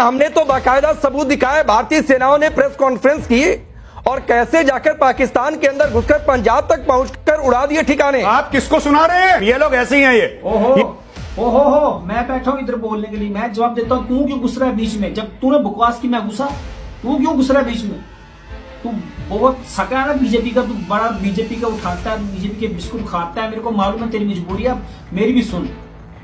हमने तो बाकायदा सबूत दिखाए। भारतीय सेनाओं ने प्रेस कॉन्फ्रेंस की और कैसे जाकर पाकिस्तान के अंदर घुसकर पंजाब तक पहुंचकर उड़ा दिए ठिकाने। आप किसको सुना रहे हैं? ये लोग ऐसे ही हैं। ये ओहो मैं बैठा हूँ इधर बोलने के लिए, मैं जवाब देता हूँ। तू क्यों घुस रहा है बीच में? जब तूने बकवास की मैं घुसा, तू क्यों घुस रहा है बीच में? तू बहुत सका है ना बीजेपी का, तू बड़ा बीजेपी का उठाता है, बीजेपी के बिस्कुट खाता है। मेरे को मालूम है तेरी मजबूरी है, मेरी भी सुन।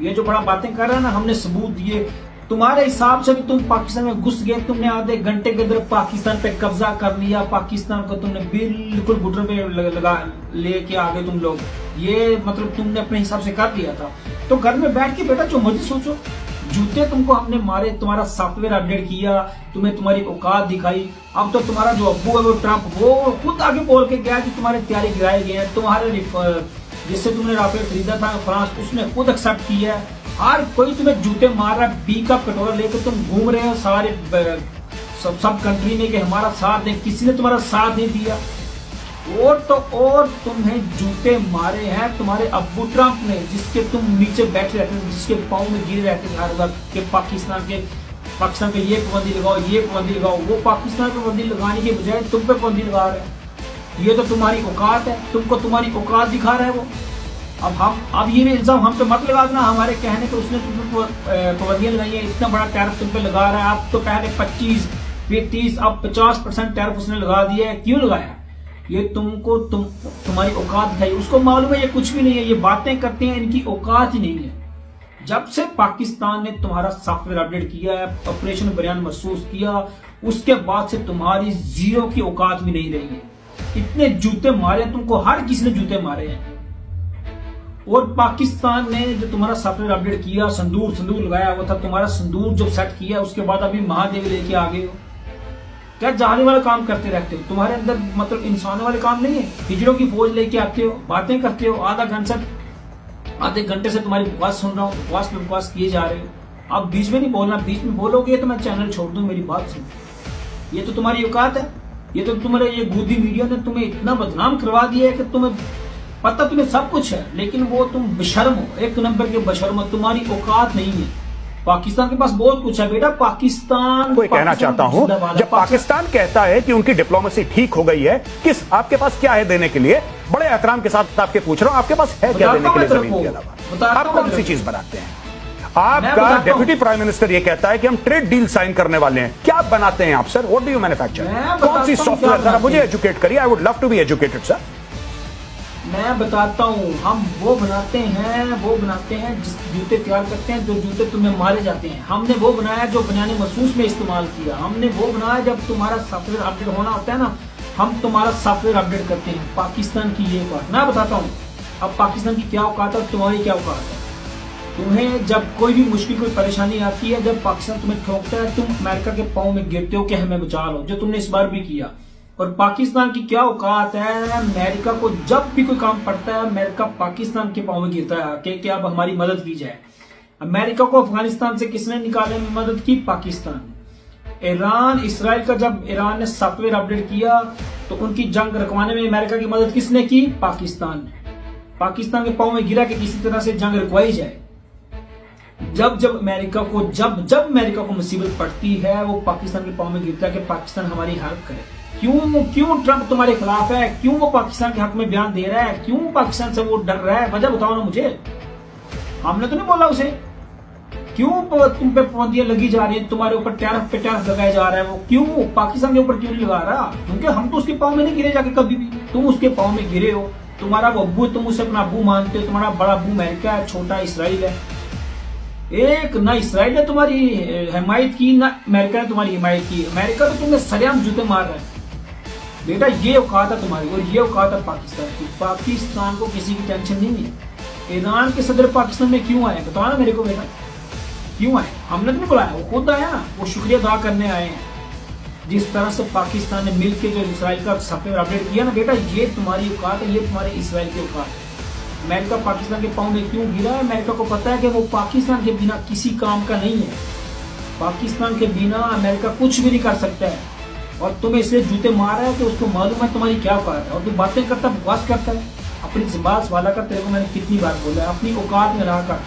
ये जो बड़ा बातें कर रहा है ना, हमने सबूत दिए। तुम्हारे हिसाब से भी तुम पाकिस्तान में घुस गए, तुमने आधे घंटे के अंदर पाकिस्तान पे कब्जा कर लिया, पाकिस्तान को तुमने बिल्कुल घुटने पे लगा लेके आ गए तुम लोग। ये मतलब तुमने अपने हिसाब से कर लिया था। तो घर में बैठ के बेटा जो मर्जी सोचो। जूते तुमको हमने मारे, तुम्हारा सॉफ्टवेयर अपडेट किया, तुम्हें तुम्हारी औकात दिखाई। अब तो तुम्हारा जो अब्बू है वो ट्रंप, वो खुद आगे बोल के गया कि तुम्हारे तैयारी गिराए गए हैं। तुम्हारे जिससे तुमने राफेल खरीदा था फ्रांस, उसने खुद एक्सेप्ट किया है। हर कोई तुम्हें जूते मार रहा है, बी का कटोरा लेकर तुम घूम रहे हो सारे सब कंट्री में कि हमारा साथ दे। किसी ने तुम्हारा साथ नहीं दिया। और तो और तुम्हें जूते मारे हैं तुम्हारे अब्बू ट्रंप ने, जिसके तुम नीचे बैठे रहते थे, जिसके पाँव में गिरे रहते थे हर वक्त के पाकिस्तान पे ये पाबंदी लगाओ, ये पाबंदी लगाओ। वो पाकिस्तान पे पाबंदी लगाने के बजाय तुम पे पाबंदी लगा रहे हैं। ये तो तुम्हारी औकात है, तुमको तुम्हारी औकात दिखा रहा है वो। अब ये भी इल्जाम हम पे मत लगा देना हमारे कहने पे उसने तुम पे पाबंदियां लगाई है, इतना बड़ा टैरिफ तुम पे लगा रहा है। अब तो पहले 25, फिर 30, अब 50% टैरिफ उसने लगा दिया है। क्यों लगाया? ये तुमको तुम्हारी औकात दिखाई। उसको मालूम है ये कुछ भी नहीं है, ये बातें करते हैं, इनकी औकात ही नहीं है। जब से पाकिस्तान ने तुम्हारा सॉफ्टवेयर अपडेट किया है, ऑपरेशन बयान महसूस किया, उसके बाद से तुम्हारी जीरो की औकात भी नहीं रही है। इतने जूते मारे तुमको, हर किसी ने जूते मारे हैं। और पाकिस्तान ने जो तुम्हारा सॉफ्टवेयर अपडेट किया, संदूर लगाया हुआ था, तुम्हारा संदूर जब सेट किया उसके बाद अभी महादेव लेके आ गए हो। क्या जाने वाला काम करते रहते हो? तुम्हारे अंदर मतलब इंसानों वाले काम नहीं है। हिजड़ों की फौज लेके आते हो, बातें करते हो, आधे घंटे से तुम्हारी बकवास सुन रहा हूँ, बकवास किए जा रहे हो। अब बीच में नहीं बोलना, बीच में बोलोगे तो मैं चैनल छोड़ दूं। मेरी बात सुन, ये तो तुम्हारी औकात है। ये तो तुम्हारे ये गोदी मीडिया ने तुम्हें इतना बदनाम करवा दिया है कि तुम्हें पता, तुम्हें सब कुछ है, लेकिन वो तुम बेशर्म हो, एक नंबर के बेशर्म हो। तुम्हारी औकात नहीं है। पाकिस्तान के पास बहुत कुछ है बेटा। पाकिस्तान को कहना चाहता हूं, जब पाकिस्तान कहता है कि उनकी डिप्लोमेसी ठीक हो गई है, किस आपके पास क्या है देने के लिए? बड़े एहतराम के साथ आपके पूछ रहा हूं, आपके पास है क्या देने के लिए जमीन के अलावा? आप कौन सी चीज बनाते हैं? आपका डेप्यूटी प्राइम मिनिस्टर ये कहता है कि हम ट्रेड डील साइन करने वाले हैं। क्या बनाते हैं आप sir? What do you manufacture? कौन सी सॉफ्टवेयर? जरा मुझे एजुकेट करिए। I would love to be educated sir. मैं बताता हूँ, हम वो बनाते हैं जिस जूते तैयार करते हैं, जो जूते तुम्हें मारे जाते हैं। हमने वो बनाया जो बनियाने महसूस में इस्तेमाल किया। हमने वो बनाया जब तुम्हारा सॉफ्टवेयर अपडेट होना होता है ना, हम तुम्हारा सॉफ्टवेयर अपडेट करते हैं। पाकिस्तान की ये बात मैं बताता हूँ। अब पाकिस्तान की क्या औकात है, तुम्हारी क्या औकात है? तुम्हें जब कोई भी मुश्किल, कोई परेशानी आती है, जब पाकिस्तान तुम्हें ठोकता है, तुम अमेरिका के पाँव में गिरते हो कि हमें बचा लो, जो तुमने इस बार भी किया। और पाकिस्तान की क्या औकात है? अमेरिका को जब भी कोई काम पड़ता है, अमेरिका पाकिस्तान के पाँव में गिरता है कि अब हमारी मदद की जाए। अमेरिका को अफगानिस्तान से किसने निकालने में मदद की? पाकिस्तान। ईरान इसराइल का, जब ईरान ने सॉफ्टवेयर अपडेट किया तो उनकी जंग रुकवाने में अमेरिका की मदद किसने की? पाकिस्तान ने। पाकिस्तान के पाँव में गिरा कि किसी तरह से जंग रुकवाई जाए। जब अमेरिका को मुसीबत पड़ती है, वो पाकिस्तान के पाँव में गिरता है कि पाकिस्तान हमारी हेल्प करे। क्यों ट्रंप तुम्हारे खिलाफ है? क्यों वो पाकिस्तान के हक में बयान दे रहा है? क्यों पाकिस्तान से वो डर रहा है? वजह बताओ ना मुझे। हमने तो नहीं बोला उसे। क्यों तुम पे पाबंदियां लगी जा रही है? तुम्हारे ऊपर टैरिफ पे टैरिफ लगाया जा रहा है। वो क्यों पाकिस्तान के ऊपर क्यों नहीं लगा रहा? क्योंकि हम तो उसके पाँव में नहीं गिरे जाके कभी भी। तुम उसके पाँव में गिरे हो। तुम्हारा वो अब्बू, तुम उसे अपना अब्बू मानते हो। तुम्हारा बड़ा अब्बू अमेरिका है, छोटा इसराइल है। एक ना इसराइल ने तुम्हारी हिमायत की, ना अमेरिका ने तुम्हारी हिमायत की। अमेरिका तो तुम्हें सरेआम जूते मार रहा है बेटा। ये औकात है तुम्हारी और ये औकात है पाकिस्तान की। पाकिस्तान को किसी की टेंशन नहीं है। ईरान के सदर पाकिस्तान में क्यों आए? बताओ ना मेरे को बेटा, क्यों आए? हमने तो नहीं बुलाया, वो खुद आया ना। वो शुक्रिया अदा करने आए हैं। जिस तरह से पाकिस्तान ने मिलकर जो इसराइल का सॉफ्टवेयर अपडेट किया ना बेटा, ये तुम्हारी औकात है, ये तुम्हारे इसराइल की औकात है। अमेरिका पाकिस्तान के पाँव में क्यों गिरा है? अमेरिका को पता है कि वो पाकिस्तान के बिना किसी काम का नहीं है। पाकिस्तान के बिना अमेरिका कुछ भी नहीं कर सकता है। और तुम्हें इसलिए जूते मार रहा है कि उसको मालूम है तुम्हारी क्या औकात है। और तू बातें करता, बकवास करता है, अपनी जुबान वाला का। तेरे को मैंने कितनी बार बोला है, अपनी औकात में रहा कर।